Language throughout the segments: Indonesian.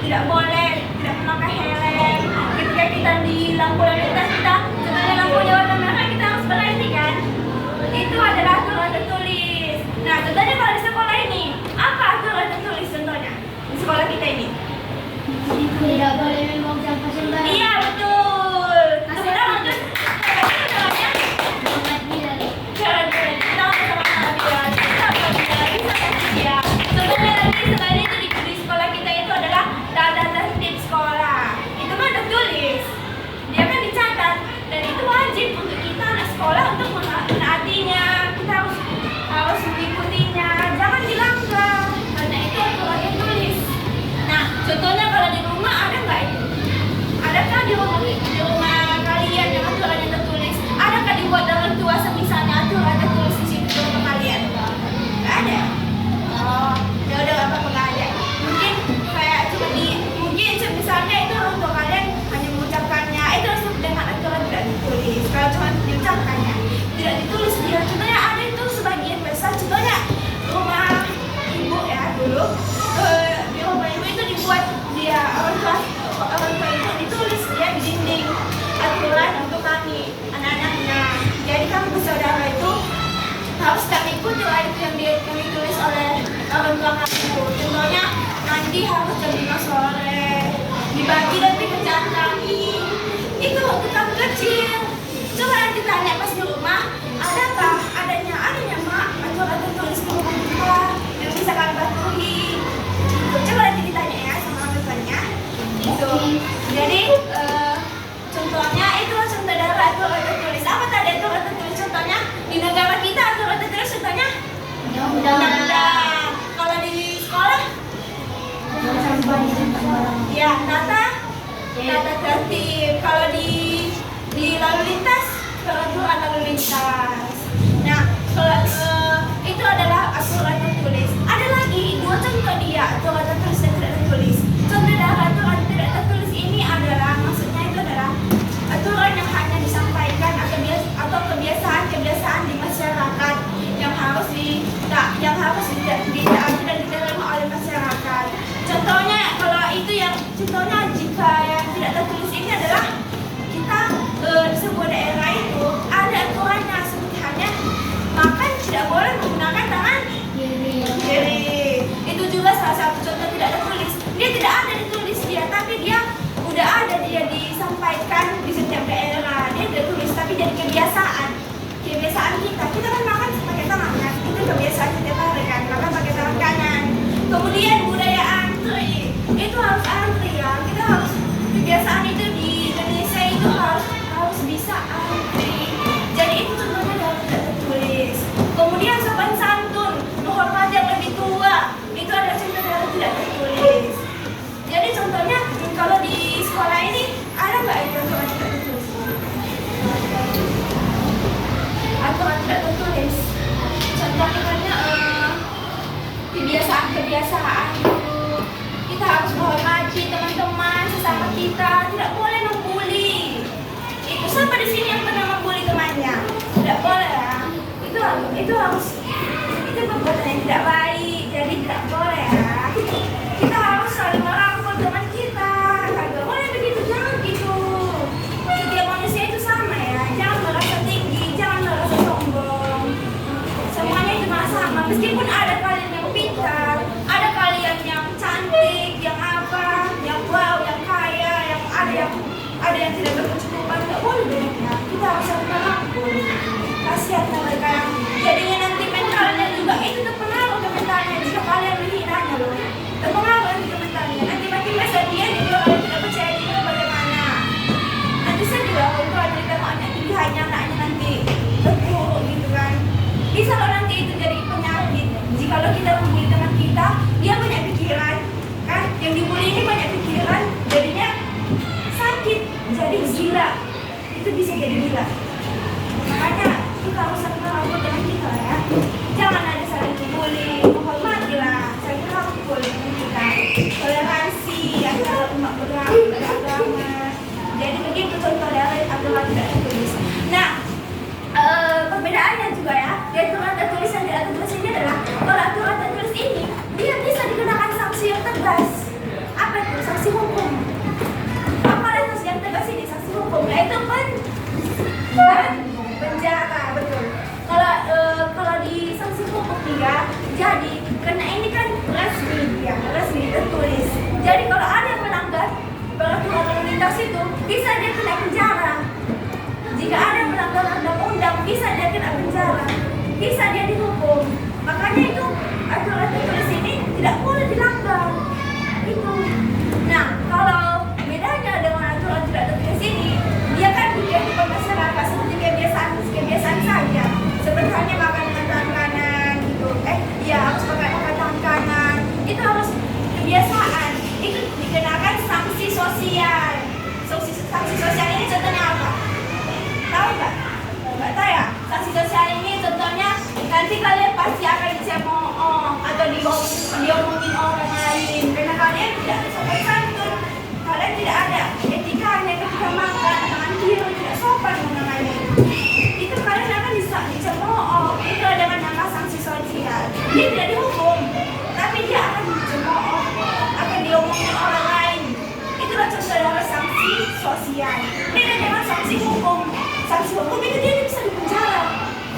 tidak boleh tidak memakai helm. Ketika kita di lampu lalu lintas, kita sebenarnya lampunya warna merah, kita harus berhenti kan? Itu adalah aturan tertulis. Nah, contohnya kalau di sekolah ini, apa aturan tertulis contohnya di sekolah kita ini? Tidak boleh membuang sampah sembarangan. Iya, betul. Sebenarnya terus caranya keren. Kita sama-sama bilang, kita ya. Sebenarnya lagi selain itu di sekolah kita itu adalah tata tertib sekolah. Itu kan udah tulis, dia kan dicatat, dan itu wajib untuk kita anak sekolah untuk menaatinya. Kita harus mengikutinya, jangan dilanggar, karena itu aturan yang tulis. Nah, contohnya kalau di rumah ada nggak itu? Adakah di rumah kalian yang aturan yang tertulis? Adakah dibuat orang tua misalnya aturan tertulis di situ di rumah kalian? Nggak ada. Oh, ya udah nggak apa-apa, nggak ada. Mungkin kayak mungkin misalnya itu orang tua kalian hanya mengucapkannya, itu disebut dengan aturan tidak ditulis. Kalau cuma diucapkannya, tidak ditulis dia. Contohnya ada itu sebagian besar. Contohnya rumah ibu ya dulu, di rumah ibu itu dibuat dia orang tua itu ditulis dia di dinding aturan untuk kami anak-anaknya. Jadi kami bersaudara itu harus kami ikuti itu yang ditulis oleh orang tua kami itu. Contohnya nanti harus jam 5 sore dibagi dari kerjaan kami. Itu waktu kami kecil. Coba nanti tanya pas di rumah, adanya mak aturan tertulis di rumah kita yang bisa kami patuhi. Coba nanti ditanya ya sama orang tuanya. Gitu. Jadi contohnya itu contoh dari aturan tertulis. Apa tadi aturan tertulis contohnya? Di negara kita aturan tertulis contohnya undang-undang. Kalau di sekolah ya tata tertib. Kalau di lalu lintas, peraturan lalu lintas. Nah, kalau itu adalah aturan tertulis. Ada lagi dua contoh dia aturan tertulis dan tidak tertulis. Contoh dari aturan tidak tertulis ini adalah maksudnya itu adalah aturan yang hanya disampaikan atau kebiasaan di masyarakat yang harus ditaati dan diterima oleh masyarakat. Contohnya kalau itu contohnya jika yang tidak tertulis ini adalah kita di sebuah daerah itu ada aturannya seperti halnya makan tidak boleh menggunakan tangan kiri. Itu juga salah satu contoh tidak tertulis. Dia tidak ada ditulis dia, tapi dia udah ada dia disampaikan di setiap daerah. Dia tidak tulis, tapi jadi kebiasaan kita kan makan pakai tangan kan, itu kebiasaan setiap hari kan, makan pakai tangan kanan. Kemudian budaya antri itu harus antri ya, kita harus kebiasaan itu di Indonesia itu harus bisa antri. Jadi itu contohnya dari tidak tertulis. Kemudian sopan santun, menghormati yang lebih tua, itu adalah contoh dari tidak tertulis. Jadi contohnya kalau di sekolah ini ada nggak itu aturan tidak tertulis? Aturan tidak tertulis. Contohnya kebiasaan itu kita harus menghormati teman-teman sesama kita, tidak boleh membuli. Itu siapa di sini yang pernah membuli temannya? Tidak boleh ya. Itu perbuatan yang tidak baik. Jadi tidak boleh ya. Kita harus saling merangkul teman kita. Kagak boleh begitu, jangan gitu. Setiap manusia itu sama ya. Jangan merasa tinggi, jangan merasa sombong. Semuanya itu sama. Meskipun ada kalian yang pintar, ada kalian yang cantik, yang apa, yang wow, yang kaya, yang ada yang tidak berkecukupan, nggak boleh ya. Kita harus saling merangkul. Kasihan mereka yang jadinya nanti mentalnya juga itu terpengaruh ke mentalnya jika kalian menghinanya loh. Terpengaruh nanti ke mentalnya. Nanti makin besar dia juga kalian tidak percaya diri bagaimana. Nanti saya juga kalau cerita anak pilihannya anaknya nanti terpuruk gitu kan. Bisa loh nanti itu jadi penyakit. Jikalau kita membuli teman kita, dia banyak pikiran kan. Yang dibully ini banyak pikiran, jadinya sakit, jadi gila. Itu bisa jadi gila. Makanya kita harus saling merangkul teman kita ya. Jangan ada saling membuli, menghormatilah, saling merangkul teman kita. Toleransi antara umat beragama. Jadi begitu contoh dari aturan tidak tertulis. Nah, perbedaannya juga ya, di aturan tertulis dan tidak tertulis ini adalah kalau aturan tertulis ini dia bisa dikenakan sanksi yang tegas. Apa itu sanksi dan penjara, betul. Kalau di sanksi hukum ya, jadi karena ini kan resmi ya, resmi tertulis. Jadi kalau ada yang melanggar peraturan lalu lintas itu bisa dia kena penjara. Jika ada yang melanggar undang-undang bisa dia kena penjara, bisa dia dihukum. Makanya itu aturan tertulis ini tidak boleh dilanggar. Itu. Nah, kalau bedanya dengan aturan tidak tertulis ini, dia kan kehidupan masyarakat seperti kebiasaan saja. Seperti hanya makan dengan tangan kanan gitu. Harus makan tangan kanan. Itu harus kebiasaan. Itu dikenakan sanksi sosial. Sanksi sosial ini contohnya apa? Tahu nggak? Nggak tahu ya? Sanksi sosial ini contohnya nanti kalian pasti akan dicemooh atau diomongin orang lain karena kalian tidak sopan santun, kalian tidak ada etikanya ketika makan, tangan kiri tidak sopan dengan lain. Itu kalian akan dicemooh. Itu dengan nama sanksi sosial. Dia tidak dihukum, tapi dia akan dicemooh, akan diomongin orang lain. Itulah contoh dari sanksi sosial. Beda dengan sanksi hukum. Sanksi hukum itu dia bisa dipenjara.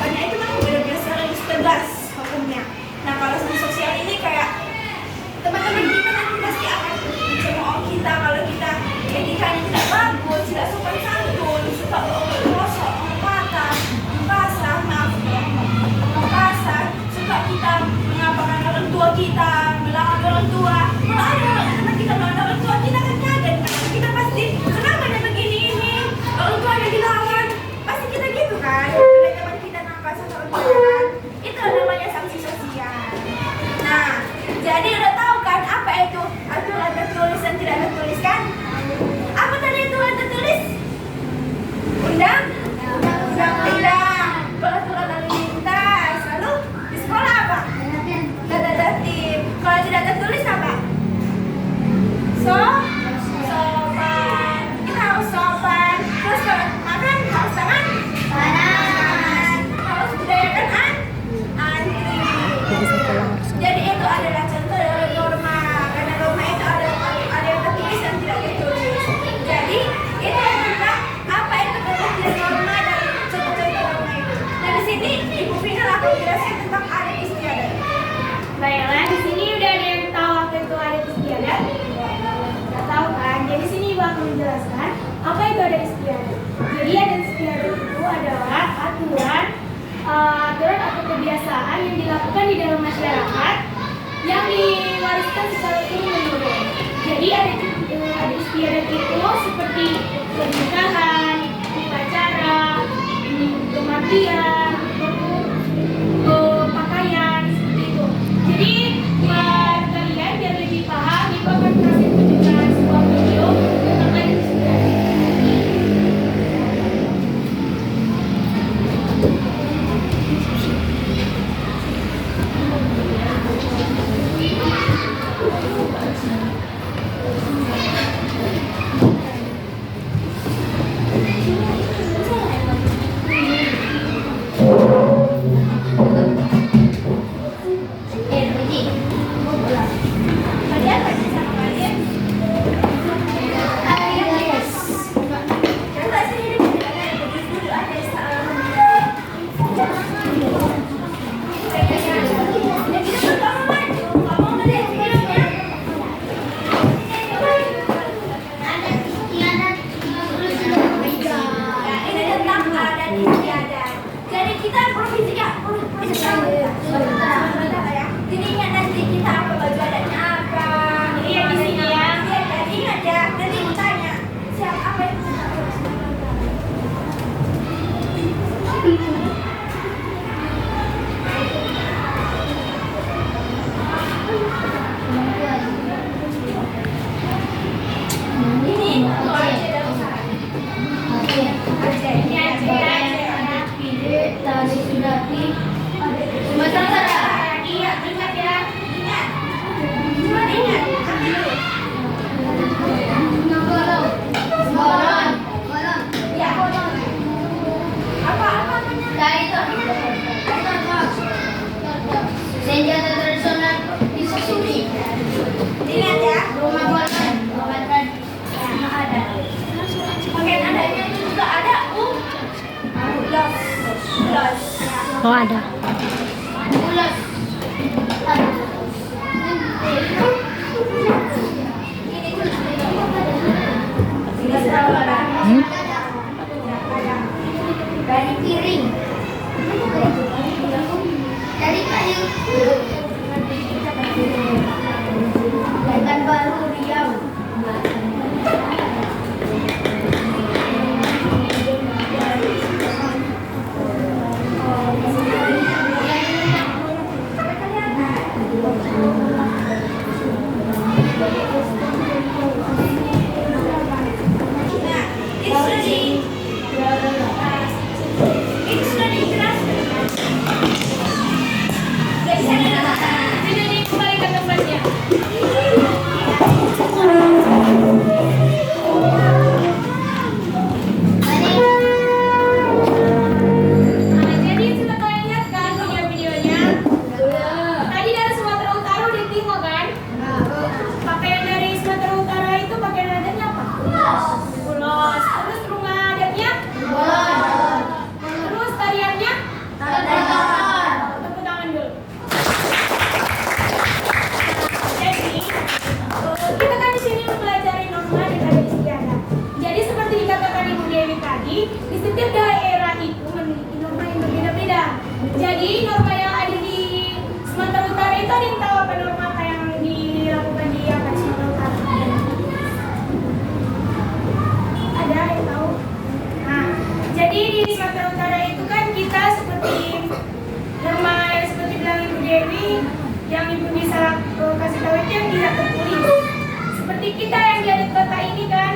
Karena itu memang benar-benar lebih tegas hukumnya. Nah, kalau sanksi sosial ini kayak teman-teman kita nanti pasti akan dicemooh kita kalau kita etikanya tidak bagus, tidak sopan santun, suka ngosok, kasar, suka kita mengapakan orang tua kita, melawan orang tua. Kalau ada teman kita melawan orang tua, kita akan kaget. Kita pasti, kenapa dia begini ini? Orang tuanya dilawan, pasti kita gitu kan? Bila teman kita nakal sama orang tua kan? Itu namanya sanksi sosial. Nah, jadi udah tahu kan apa itu aturan tertulis dan tidak tertulis kan? Apa tadi aturan tertulis? Undang-undang, peraturan lalu lintas. Lalu di sekolah apa? Tata tertib. Kalau tidak tertulis apa? Sopan. Kita harus sopan. Terus kalau makan harus tangan kanan. Harus budayakan antri. Jadi itu adalah contoh dari norma. Karena norma itu ada yang tertulis dan tidak tertulis. Jadi itu adalah apa itu tertulis norma dan contoh-contoh norma itu. Nah di sini Ibu Vina akan menjelaskan tentang adat istiadat. Baiklah, di sini udah ada yang tahu apa itu adat istiadat? Nggak tahu kan? Jadi sini Ibu akan menjelaskan apa itu adat istiadat. Jadi adat istiadat itu adalah aturan atau kebiasaan yang dilakukan di dalam masyarakat yang diwariskan secara turun-menurun. Jadi adat istiadat itu seperti pernikahan, upacara, kematian, pakaian, seperti itu. Jadi buat kalian biar lebih paham, Ibu akan kasih tunjukkan sebuah video tentang adat istiadat. Oh, ada. Hmm? Dari piring. Dari kayu. Dan baru Riau. Jadi kembali ke tempatnya. Nah, jadi sudah kalian lihat kan video-videonya? Tadi dari Sumatera Utara udah Timur kan? Pakaian dari Sumatera Utara itu pakaian adatnya apa? Ulos. Terus rumah adatnya? Terus tariannya? Tepuk tangan dulu. Jadi, kita kan di sini mempelajari norma dan adat istiadat. Jadi seperti dikatakan Ibu Dewi tadi, di setiap daerah itu memiliki norma yang berbeda-beda. Jadi norma yang ada di Sumatera Utara itu ada yang tahu apa norma apa yang dilakukan di Sumatera Utara? Ada yang tahu? Nah, jadi di Sumatera Utara itu kan kita seperti norma yang seperti bilang Ibu Dewi, yang Ibu bisa kasih tahu itu yang tidak tertulis. Seperti kita yang di adat kota ini kan,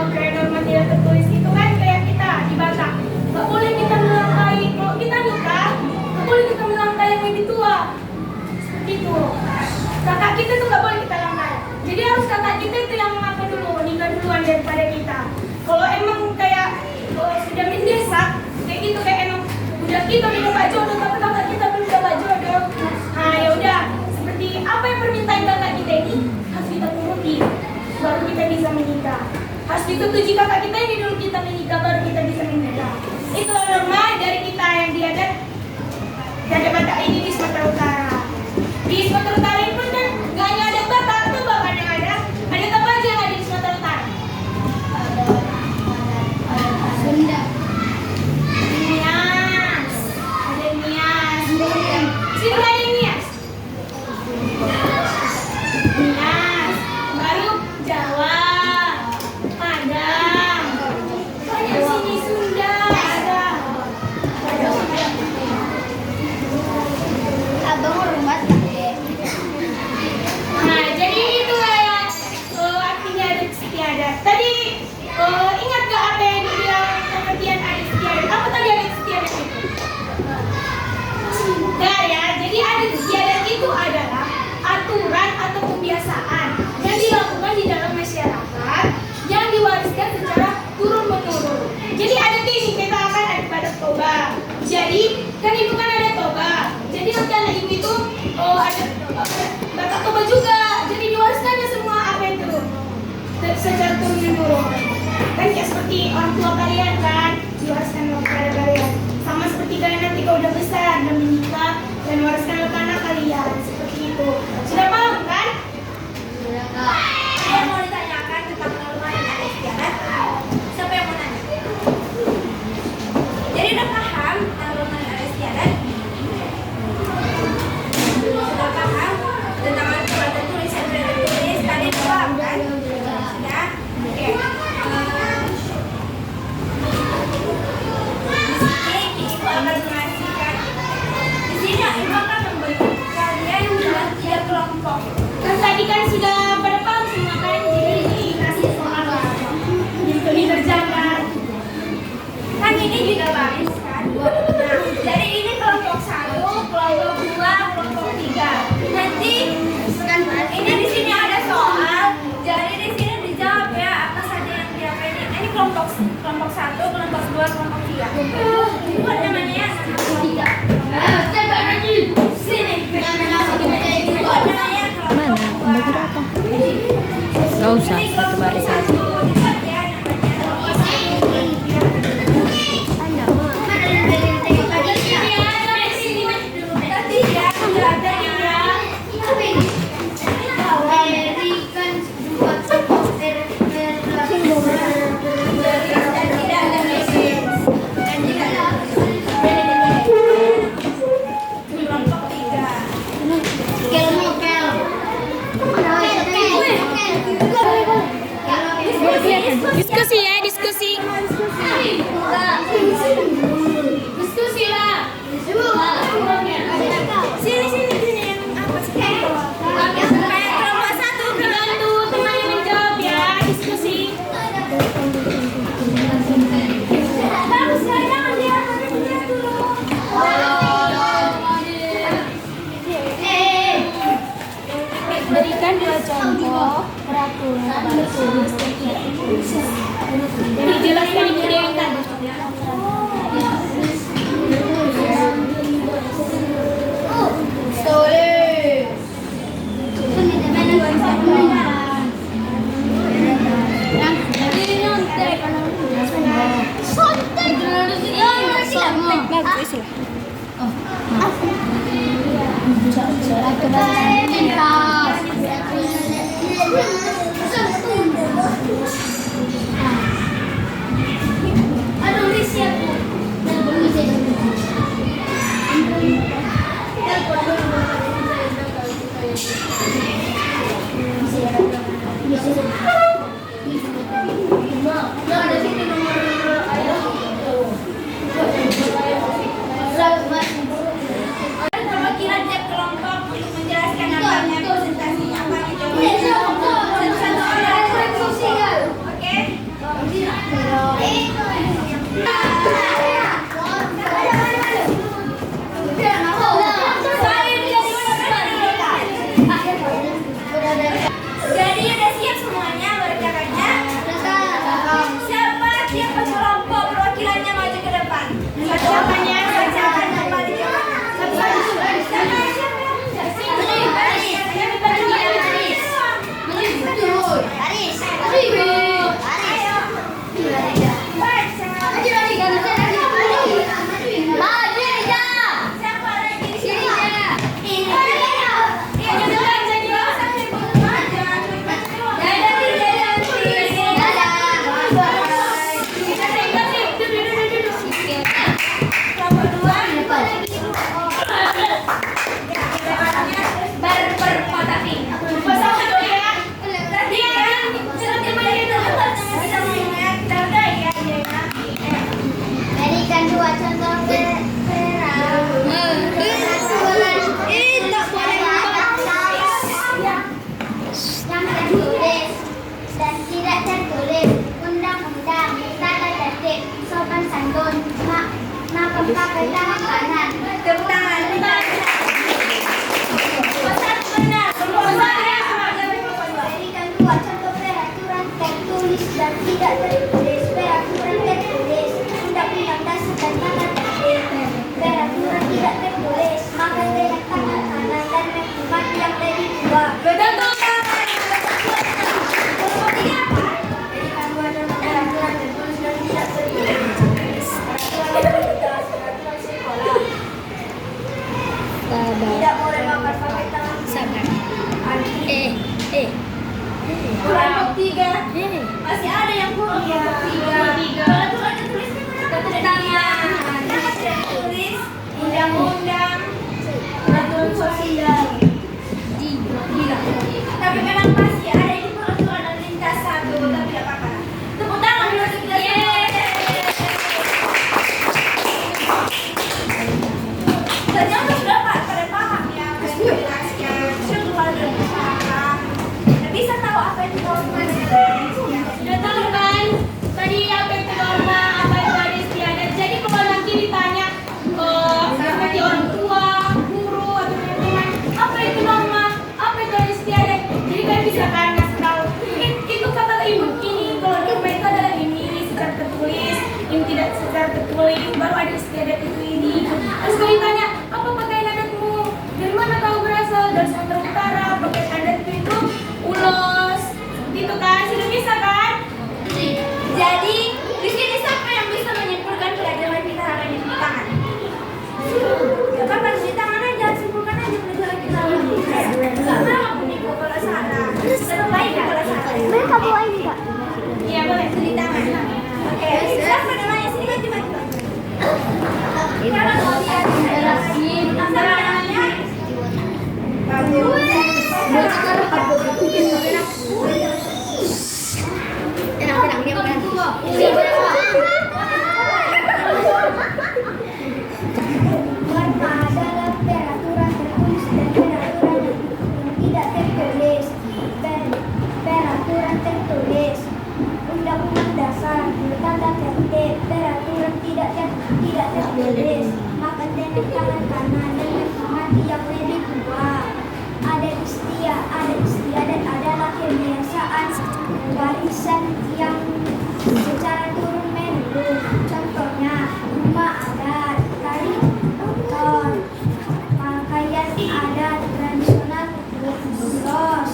kayak norma tidak tertulis itu kan kayak kita di Batak. Gak boleh kita melangkai, kalau kita nikah, gak boleh kita melangkai yang lebih tua. Seperti itu. Kakak kita tuh gak boleh kita langkai. Jadi harus kakak kita itu yang apa dulu, nikah duluan daripada kita. Kalau emang kayak sudah mendesak, kayak gitu kayak emang udah kita udah dapat jodoh, tapi kakak kita belum dapat jodoh. Nah ya udah, seperti apa yang permintaan kakak kita ini harus kita turuti, baru kita bisa menikah. Harus disetujui kakak kita ini dulu kita menikah, baru kita bisa menikah. Itulah norma dari kita yang di adat Batak ini di Sumatera Utara. Di Sumatera Utara ini pun kan gak hanya adat Batak, tuh bahkan yang ada apa aja yang ada di Sumatera Utara? Sunda. Nias, ada Nias. Sini ada Nias. Nias, baru Jawa, Padang. Banyak sini Sunda ada. Abang rumah deh. Nah, jadi itu ya artinya adat istiadat. Tadi ingat gak apa yang dibilang pengertian adat istiadat? Apa tadi adat istiadat itu? Nah ya, jadi adat istiadat itu adalah aturan atau kebiasaan yang dilakukan di dalam masyarakat yang diwariskan secara turun-menurun. Jadi adat ini kita akan ada pada Toba. Jadi kan itu kan ada Toba. Jadi nanti anak ibu itu ada Batak Toba juga. Jadi diwariskannya semua apa itu secara turun-menurun. Kan kayak seperti orang tua kalian kan diwariskan kepada kalian. Sama seperti kalian nanti kalau udah besar dan menikah dan mewariskan ke anak kalian seperti itu. Sudah paham kan? Saya mau ditanyakan tentang norma yang ada istiadat. Siapa yang mau nanya? Jadi udah paham tentang norma yang ada istiadat? Sudah paham tentang aturan tertulis dan tidak tertulis? Tadi udah paham kan? Sudah? Oke. Di sini ibu akan mengasihkan. Di sini ibu akan membentuk kalian dalam 3 kelompok. Kan tadi kan sudah pada paham semua kan? Jadi dikasih soal lah. Dikerjakan. Kan ini juga baris kan? Nah, jadi ini kelompok 1, kelompok 2, kelompok 3. Nanti ini di sini ada soal. Jadi di sini dijawab ya apa saja yang diapain. Ini kelompok 1, kelompok 2, kelompok 3. Buat namanya ya. Sini. Buat namanya kelompok 2. Gak usah, satu baris saja. Mana Dijelaskan Ibu Dewi tadi. Perwakilan tiap kelompok untuk menjelaskan namanya, presentasinya apa gitu. Satu-satu orang. Oke? Jadi udah siap semuanya bacakannya. Siapa tiap kelompok perwakilannya maju ke depan. Bacakannya, bacakan kembali jawabannya. Pakai tangan kanan. Tepuk tangan. Benar. Jadikan dua contoh peraturan tertulis dan tidak tertulis. Peraturan tertulis undang-undang dasar dan tata tertib. Peraturan tidak tertulis maka dengan tangan kanan dan membuat yang lebih tua. Betul tangan. Jadikan dua contoh peraturan tertulis dan tidak tertulis. Peraturan sekolah. Tidak boleh makan pakai tangan. Kelompok 3. Masih ada yang kurang kelompok 3. Peraturan tertulisnya mana? Tepuk tangan. Yang tidak tertulis undang-undang peraturan sosial. Tapi memang masih ada ini peraturan lalu lintas 1, tapi tidak apa-apa. Tepuk tangan dulu kita semua. Ternyata sudah pada paham ya, menjelaskan. Sudah paham. Bisa tahu apa itu norma? Sudah tahu kan? Tadi apa itu norma, apa itu ada istiadat. Jadi kalau nanti ditanya seperti orang tua, guru atau teman-teman, apa itu norma, apa itu ada istiadat. Jadi kan bisa kan ngasih tahu. Itu kata ibu ini kalau norma itu adalah ini secara tertulis, ini tidak secara tertulis, baru ada istiadat itu ini. Terus kalau ditanya apa pakaian adatmu, dari mana kau berasal, dari Sumatera Utara, pakaian adatku itu ulos, gitu kan? Sudah bisa kan? Jadi, di sini siapa yang bisa menyimpulkan pelajaran kita hari ini di tangan? Ya kan harus di tangan aja, simpulkan aja pelajaran kita hari ini. Karena aku nipu kalau salah, lebih baik kalau salah. Mereka bawain enggak? Iya boleh, di tangan. Oke, siapa namanya sini kan tiba-tiba. Karena kalau dia namanya bagus. Norma adalah peraturan tertulis dan peraturan yang tidak tertulis. Peraturan tertulis undang-undang dasar, tata tertib. Peraturan tidak tertulis maka dengan tangan kanan dan mati yang lebih tua. Ada istiadat istiadat adalah kebiasaan warisan yang secara turun menurun. Contohnya rumah adat, tari kotor, pakaian adat tradisional, ulos.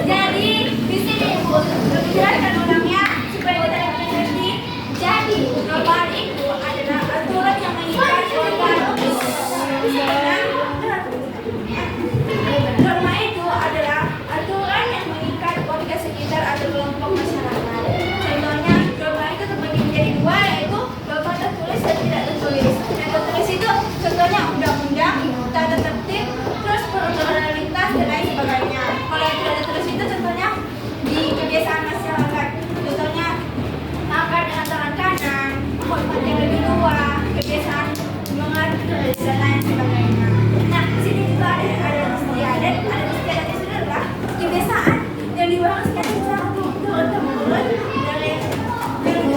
Jadi di sini Bu dijelaskan ulangnya supaya kita dapat mengerti. Jadi norma itu adalah aturan yang mengikat norma itu adalah aturan yang mengikat warga sekitar atau kelompok masyarakat. Contohnya norma itu terbagi menjadi dua, yaitu norma tertulis dan tidak tertulis. Yang tertulis itu contohnya undang-undang, tata tertib, terus peraturan lalu lintas dan lain sebagainya. Kalau yang tidak tertulis itu contohnya di kebiasaan masyarakat. Contohnya makan dengan tangan kanan, hormat yang lebih tua, kebiasaan mengadu dan lain sebagainya. Nah, di sini juga ada istiadat. Ada istiadat itu adalah kebiasaan yang diwariskan secara turun-temurun dari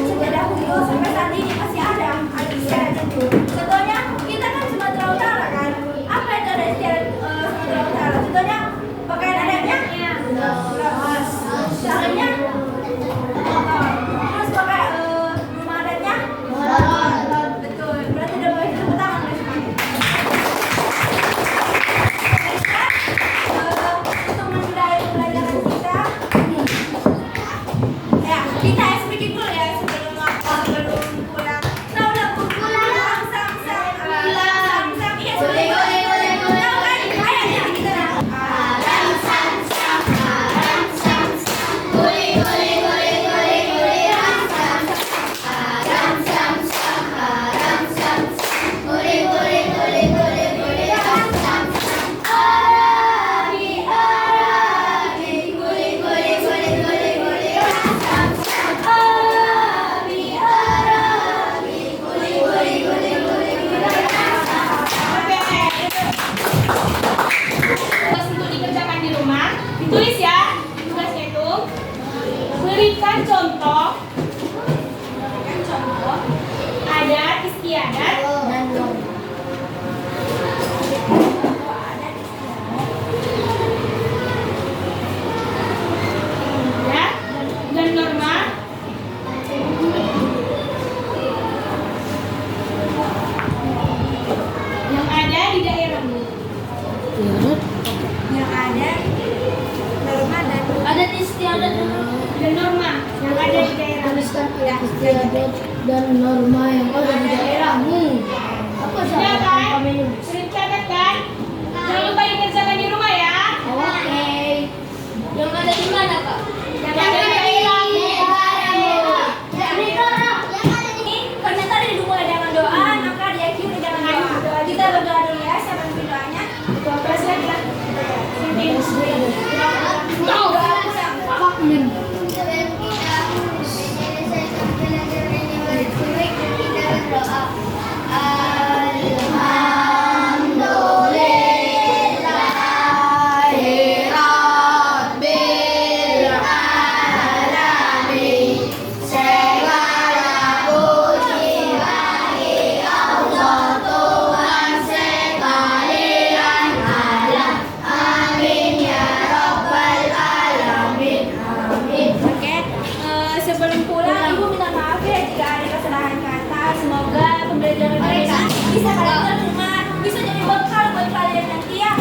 sejak dahulu sampai saat ini masih ada istiadat itu. Contohnya kita kan Sumatera Utara kan. Apa itu ada istiadat Sumatera Utara? Contohnya pakaian adatnya ulos, caranya kotor, terus pakai rumah adatnya betul. Berarti udah boleh tepuk tangan guys semuanya. Untuk menmulai pelajaran kita, ya kita speaking dulu ya sebelum pulang. Tahu lagu pulang sam-sam sam-sam iya boleh. Tahu kan? Ayo ya kita alam sam-sam alam sam-sam boleh alam sam-sam alam sam-sam alam sam-sam boleh alam sam-sam arabi boleh alam sam-sam arabi boleh Tugas untuk dikerjakan di rumah, ditulis ya. Tugasnya itu berikan contoh adat istiadat ya, dan norma yang ada di daerahmu. yang ada norma dan adat istiadat Dan norma yang ada di daerahmu. Tuliskan istiadat dan norma yang ada di daerahmu. Apa Sudah kan? Sudah dicatat kan? Jangan lupa dikerjakan di rumah ya. Oke. yang ada di mana Kak? Yang ada di daerahmu. Karena tadi dimulai dengan doa, maka diakhiri dengan doa. Kita berdoa dulu ya, siapa yang pilih doanya? Terus lagi lah. Doa pulang. Oke, sebelum pulang Ibu minta maaf ya jika ada kesalahan kata. Semoga pembelajaran mereka bisa kalian terima, bisa jadi bekal buat kalian nanti ya.